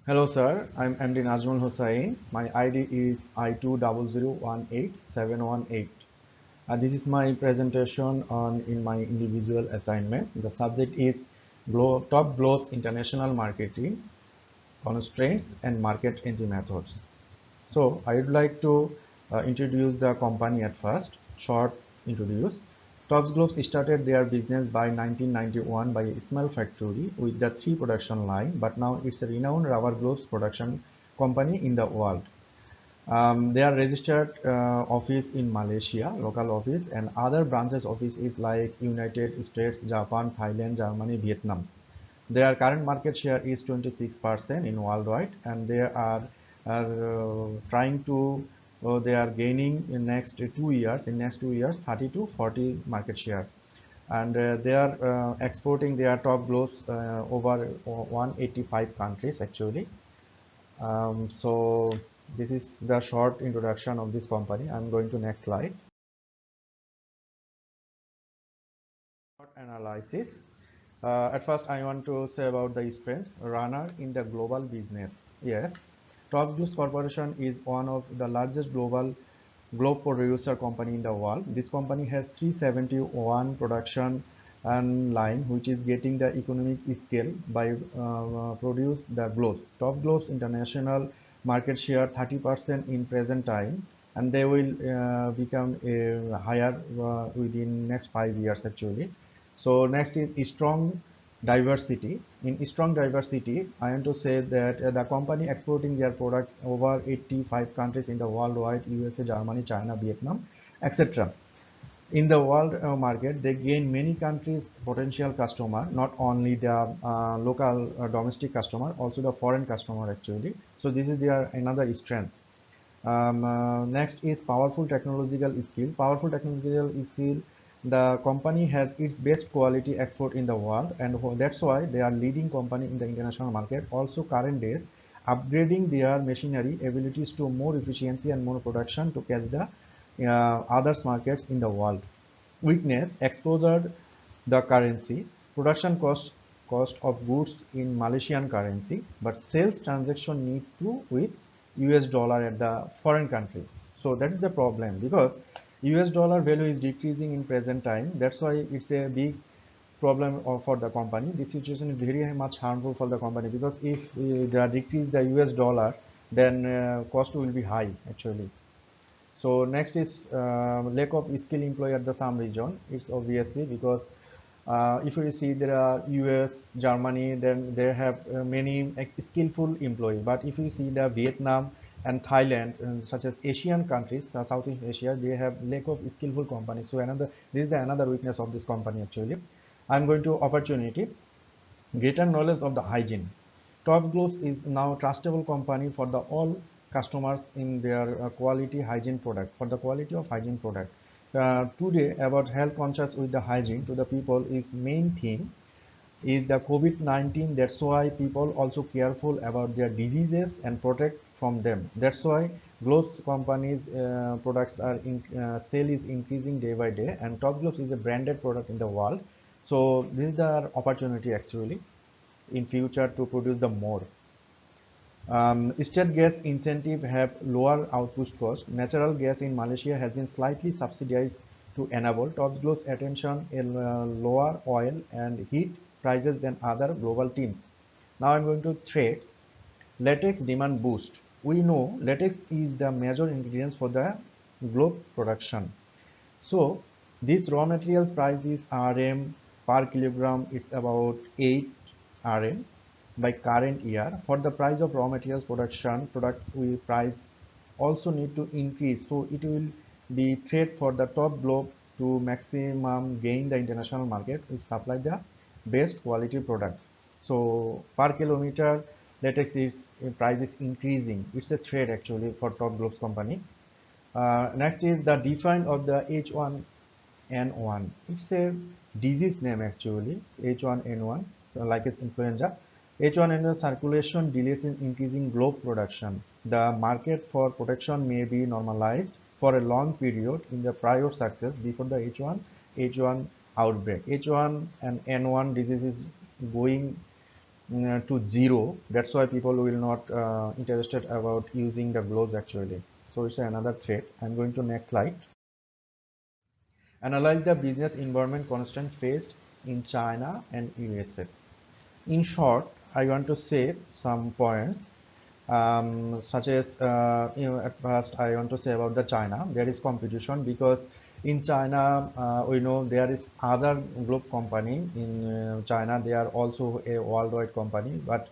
Hello, sir. I'm MD Najmul Hussain. My ID is I200187118. This is my presentation on in my individual assignment. The subject is Top Globes International Marketing Constraints and Market Entry Methods. So I would like to introduce the company at first. Short introduce. Tops Globes started their business by 1991 by a small factory with the three production line, but now it's a renowned rubber gloves production company in the world. They are registered office in Malaysia, local office, and other branches office is like United States, Japan, Thailand, Germany, Vietnam. Their current market share is 26% in worldwide, and are trying to they are gaining in next 2 years. In next 2 years, 30 to 40 market share, and they are exporting their top gloves over 185 countries actually. So this is the short introduction of this company. I'm going to next slide. Analysis. At first, I want to say about the strength runner in the global business. Yes, Top Juice Corporation is one of the largest globe producer company in the world. This company has 371 production and line, which is getting the economic scale by produce the gloves. Top Gloves International market share 30% in present time, and they will become higher within next 5 years actually. So next is strong diversity. In strong diversity, I want to say that the company exporting their products over 85 countries in the worldwide, USA, Germany, China, Vietnam, etc. In the world market, they gain many countries potential customer, not only the local domestic customer, also the foreign customer actually. So this is their another strength. Next is powerful technological skill. Powerful technological skill. The company has its best quality export in the world, and that's why they are leading company in the international market. Also, current days, upgrading their machinery abilities to more efficiency and more production to catch the others markets in the world. Weakness, exposure the currency, production cost of goods in Malaysian currency, but sales transaction need to with US dollar at the foreign country. So that is the problem, because US dollar value is decreasing in present time. That's why it's a big problem for the company. This situation is very much harmful for the company, because if they decrease the US dollar, then cost will be high actually. So next is lack of skill employee at the some region. It's obviously because if you see there are US, Germany, then they have many skillful employee. But if you see the Vietnam and Thailand, such as Asian countries, Southeast Asia, they have lack of skillful companies. So this is the another weakness of this company actually. I'm going to opportunity. Greater knowledge of the hygiene. Top Gloves is now trustable company for the all customers in their quality hygiene product, for the quality of hygiene product. Today about health conscious with the hygiene to the people is main theme is the COVID-19. That's why people also careful about their diseases and protect from them. That's why gloves companies products are in sale is increasing day by day, and Top Gloves is a branded product in the world. So this is the opportunity actually in future to produce the more. State gas incentive have lower output cost. Natural gas in Malaysia has been slightly subsidized to enable Top Globe's attention in lower oil and heat prices than other global teams. Now I'm going to trades. Latex demand boost. We know latex is the major ingredient for the globe production. So this raw materials price is RM per kilogram. It's about 8 RM by current year. For the price of raw materials product we price also need to increase. So it will be threat for the Top Globe to maximum gain the international market to supply the best quality product. So per kilometer latex is price is increasing. It's a threat actually for Top Globe's company. Next is the define of the H1N1. It's a disease name actually, H1N1, so like it's influenza. H1N1 circulation delays in increasing globe production. The market for protection may be normalized for a long period in the prior success before the H1 outbreak. H1 and N1 disease is going to zero. That's why people will not interested about using the gloves actually. So it's another threat. I'm going to next slide. Analyze the business environment constraint faced in China and USA. In short, I want to say some points, such as at first I want to say about the China. There is competition because in China we know there is other group company in China. They are also a worldwide company, but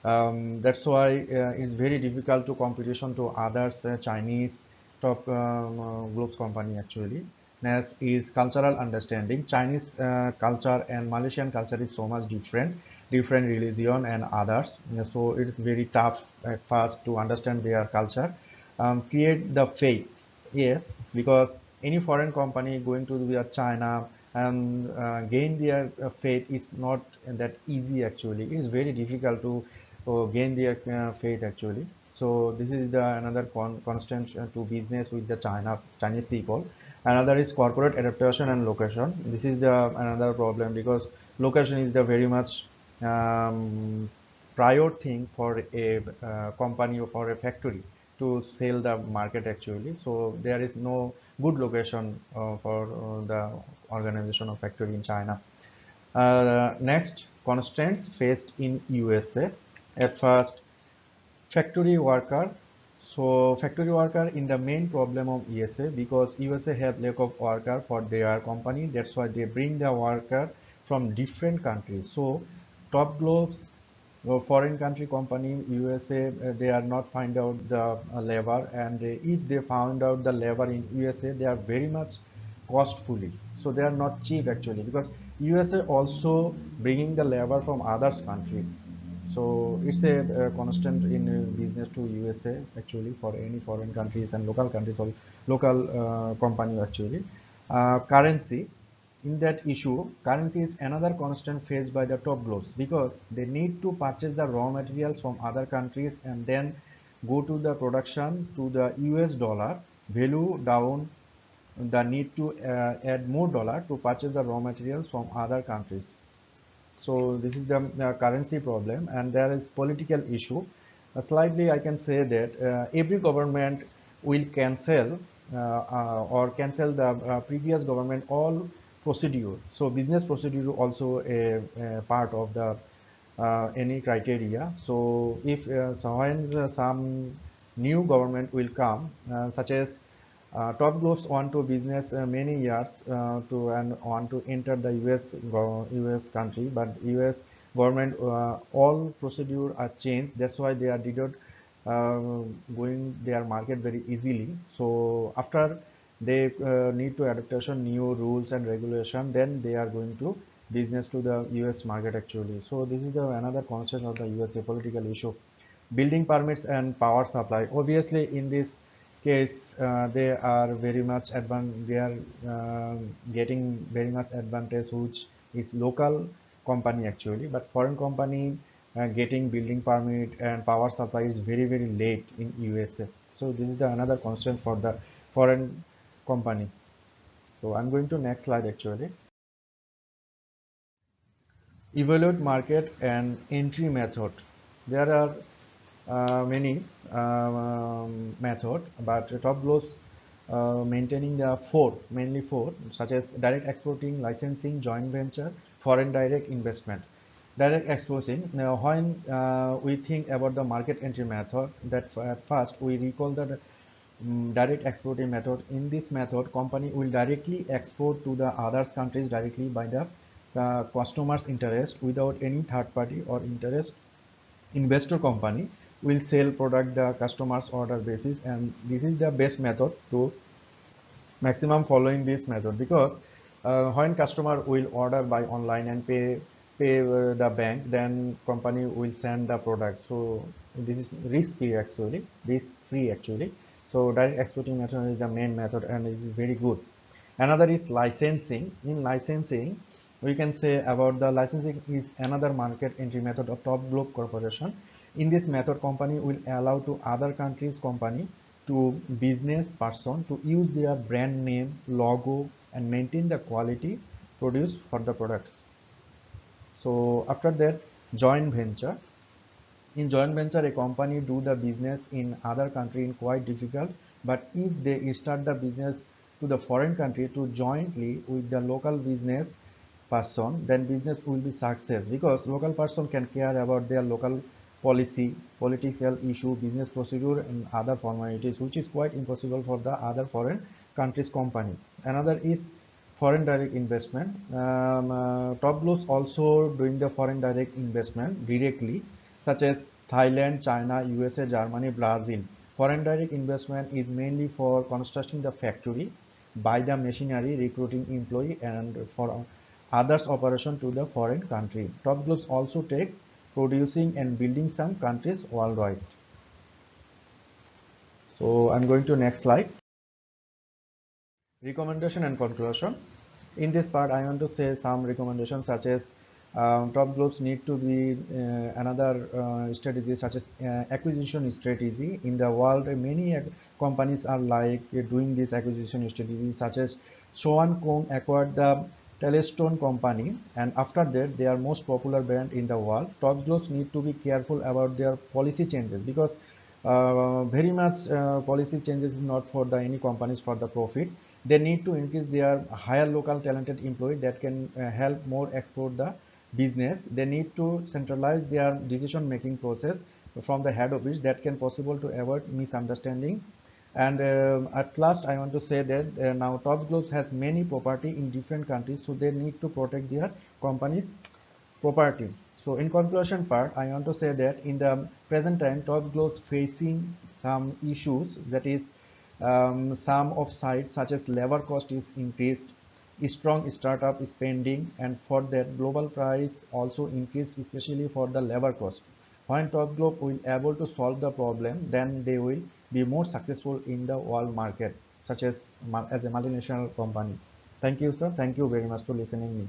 that's why it's very difficult to competition to others Chinese top groups company actually. Next is cultural understanding. Chinese culture and Malaysian culture is so much different religion and others. So it's very tough at first to understand their culture. Create the faith, yes, because any foreign company going to the China and gain their faith is not that easy actually. It's very difficult to gain their faith actually. So this is the another constant to business with the Chinese people. Another is corporate adaptation and location. This is the another problem because location is the very much prior thing for a company or for a factory to sell the market actually. So there is no good location for the organization of factory in China. Next, constraints faced in USA. At first, factory worker. So factory worker in the main problem of USA because USA have lack of worker for their company. That's why they bring the worker from different countries. So top globes foreign country company USA they are not find out the labor, and if they found out the labor in USA they are very much costfully, so they are not cheap actually because USA also bringing the labor from others country. So it's a constant in business to USA actually for any foreign countries and local countries or local company actually. Currency, in that issue, currency is another constant faced by the top globes because they need to purchase the raw materials from other countries and then go to the production to the US dollar, value down the need to add more dollar to purchase the raw materials from other countries. So this is the currency problem, and there is political issue. Slightly, I can say that every government will cancel or cancel the previous government all procedure. So business procedure also a part of the any criteria. So if when some new government will come, such as top groups want to business many years to and want to enter the US country, but US government all procedure are changed. That's why they are did not going their market very easily. So after they need to adaptation new rules and regulation, then they are going to business to the US market actually. So this is the another concern of the USA political issue. Building permits and power supply. Obviously, in this case, they are very much they are getting very much advantage, which is local company actually, but foreign company getting building permit and power supply is very late in USA. So this is the another constraint for the foreign company. So I'm going to next slide actually. Evaluate market and entry method. There are many method, but top globes maintaining the mainly four, such as direct exporting, licensing, joint venture, foreign direct investment. Direct exporting. Now, when we think about the market entry method, that at first we recall that direct exporting method. In this method, company will directly export to the other countries directly by the customer's interest without any third party or interest. Investor company will sell product the customers order basis, and this is the best method to maximum following this method because when customer will order by online and pay the bank, then company will send the product. So this is risk free actually. So direct exporting method is the main method and it is very good. Another is licensing. In licensing, we can say about the licensing is another market entry method of top globe corporation. In this method, company will allow to other countries company to business person to use their brand name, logo, and maintain the quality produced for the products. So after that, Joint venture. In joint venture, a company do the business in other country in quite difficult, but if they start the business to the foreign country to jointly with the local business person, then business will be success because local person can care about their local policy, political issue, business procedure, and other formalities, which is quite impossible for the other foreign countries company. Another is foreign direct investment. Top Blues also doing the foreign direct investment directly, such as Thailand, China, USA, Germany, Brazil. Foreign direct investment is mainly for constructing the factory, buy the machinery, recruiting employee, and for others operation to the foreign country. Top Blues also take producing and building some countries worldwide. So I'm going to next slide. Recommendation and conclusion. In this part, I want to say some recommendations such as top groups need to be another strategy such as acquisition strategy. In the world, many companies are like doing this acquisition strategy, such as Swan Kong acquired the Telestone company, and after that, they are most popular brand in the world. Top groups need to be careful about their policy changes because very much policy changes is not for the any companies for the profit. They need to increase their higher local talented employee that can help more export the business. They need to centralize their decision making process from the head office that can possible to avoid misunderstanding. And at last, I want to say that now Top Globes has many property in different countries, so they need to protect their companies property. So in conclusion part, I want to say that in the present time, Top Globes facing some issues, that is some of sides such as labor cost is increased, strong startup spending, and for that global price also increased, especially for the labor cost. When Top Globe will able to solve the problem, then they will be more successful in the world market, such as a multinational company. Thank you, sir. Thank you very much for listening me.